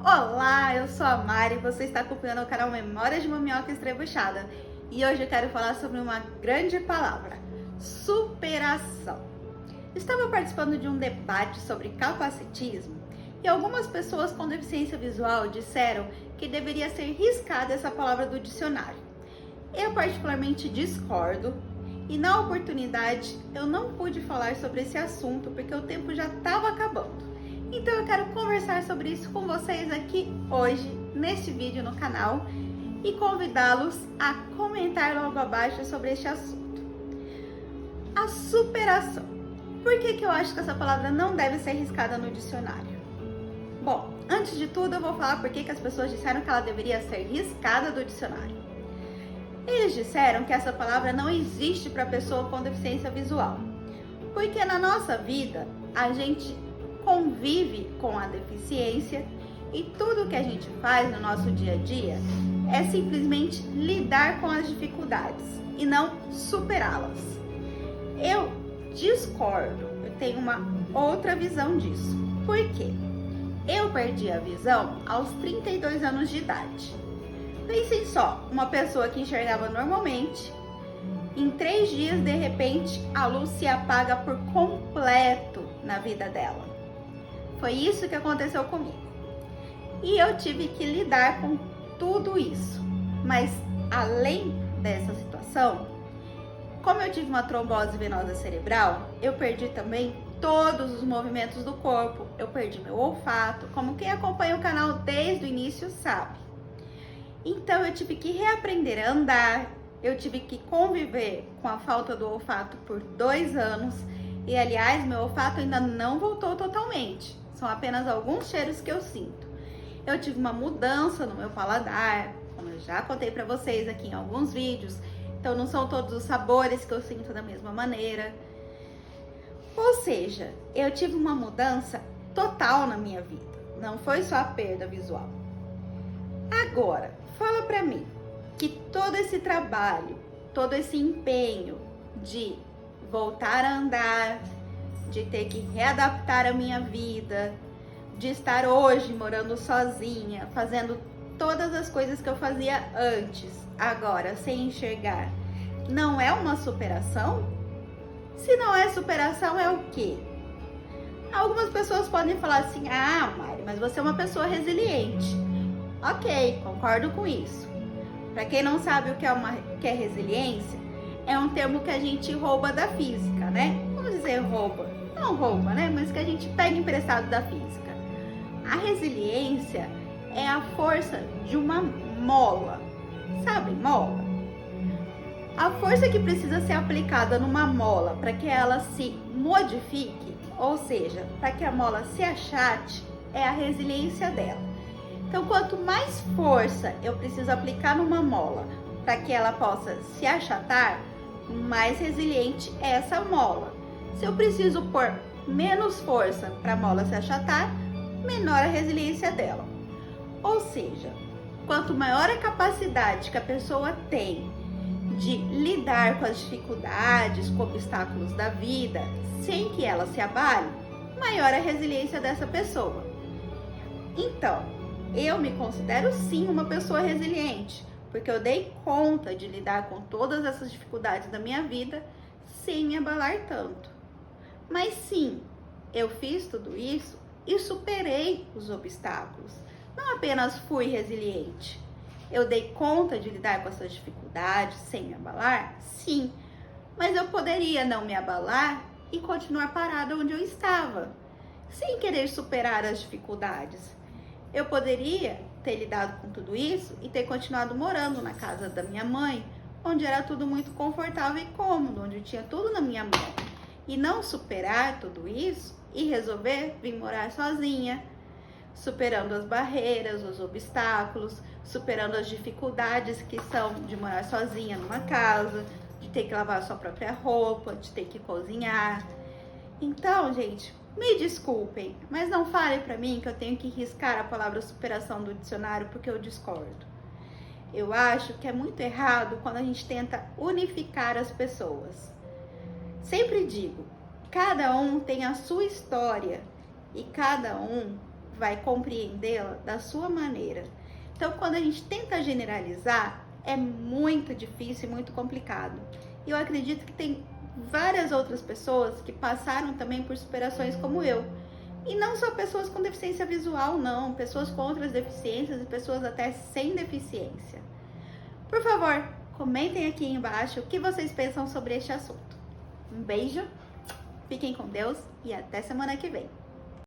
Olá, eu sou a Mari e você está acompanhando o canal Memórias de uma Minhoca Estrebuchada. E hoje eu quero falar sobre uma grande palavra: superação. Estava participando de um debate sobre capacitismo e algumas pessoas com deficiência visual disseram que deveria ser riscada essa palavra do dicionário. Eu particularmente discordo e na oportunidade eu não pude falar sobre esse assunto porque o tempo já estava acabando. Então eu quero conversar sobre isso com vocês aqui hoje, neste vídeo no canal, e convidá-los a comentar logo abaixo sobre este assunto. A superação. Por que eu acho que essa palavra não deve ser riscada no dicionário? Bom, antes de tudo eu vou falar por que as pessoas disseram que ela deveria ser riscada do dicionário. Eles disseram que essa palavra não existe para pessoa com deficiência visual, porque na nossa vida a gente convive com a deficiência e tudo que a gente faz no nosso dia a dia é simplesmente lidar com as dificuldades e não superá-las. Eu discordo, eu tenho uma outra visão disso. Por quê? Eu perdi a visão aos 32 anos de idade. Pensem só, uma pessoa que enxergava normalmente, em 3 dias, de repente, a luz se apaga por completo na vida dela. Foi isso que aconteceu comigo. E eu tive que lidar com tudo isso. Mas, além dessa situação, como eu tive uma trombose venosa cerebral, eu perdi também todos os movimentos do corpo. Eu perdi meu olfato, como quem acompanha o canal desde o início sabe. Então, eu tive que reaprender a andar. Eu tive que conviver com a falta do olfato por 2 anos. E, aliás, meu olfato ainda não voltou totalmente. São apenas alguns cheiros que eu sinto. Eu tive uma mudança no meu paladar, como eu já contei pra vocês aqui em alguns vídeos. Então não são todos os sabores que eu sinto da mesma maneira. Ou seja, eu tive uma mudança total na minha vida. Não foi só a perda visual. Agora, fala pra mim que todo esse trabalho, todo esse empenho de voltar a andar, de ter que readaptar a minha vida, de estar hoje morando sozinha, fazendo todas as coisas que eu fazia antes, agora sem enxergar, não é uma superação? Se não é superação, é o quê? Algumas pessoas podem falar assim: ah, Mari, mas você é uma pessoa resiliente. Ok, concordo com isso. Para quem não sabe o que é resiliência, é um termo que a gente rouba da física, né? Vamos dizer rouba. Não rouba, né? Mas que a gente pega emprestado da física. A resiliência é a força de uma mola. Sabe, mola? A força que precisa ser aplicada numa mola para que ela se modifique, ou seja, para que a mola se achate, é a resiliência dela. Então, quanto mais força eu preciso aplicar numa mola para que ela possa se achatar, mais resiliente é essa mola. Se eu preciso pôr menos força para a mola se achatar, menor a resiliência dela. Ou seja, quanto maior a capacidade que a pessoa tem de lidar com as dificuldades, com obstáculos da vida, sem que ela se abale, maior a resiliência dessa pessoa. Então, eu me considero sim uma pessoa resiliente, porque eu dei conta de lidar com todas essas dificuldades da minha vida sem me abalar tanto. Mas sim, eu fiz tudo isso e superei os obstáculos. Não apenas fui resiliente, eu dei conta de lidar com essas dificuldades sem me abalar? Sim, mas eu poderia não me abalar e continuar parada onde eu estava, sem querer superar as dificuldades. Eu poderia ter lidado com tudo isso e ter continuado morando na casa da minha mãe, onde era tudo muito confortável e cômodo, onde eu tinha tudo na minha mão. E não superar tudo isso e resolver vir morar sozinha, superando as barreiras, os obstáculos, superando as dificuldades que são de morar sozinha numa casa, de ter que lavar a sua própria roupa, de ter que cozinhar. Então, gente, me desculpem, mas não falem pra mim que eu tenho que riscar a palavra superação do dicionário porque eu discordo. Eu acho que é muito errado quando a gente tenta unificar as pessoas. Sempre digo, cada um tem a sua história e cada um vai compreendê-la da sua maneira. Então, quando a gente tenta generalizar, é muito difícil e muito complicado. E eu acredito que tem várias outras pessoas que passaram também por superações como eu. E não só pessoas com deficiência visual, não. Pessoas com outras deficiências e pessoas até sem deficiência. Por favor, comentem aqui embaixo o que vocês pensam sobre este assunto. Um beijo, fiquem com Deus e até semana que vem.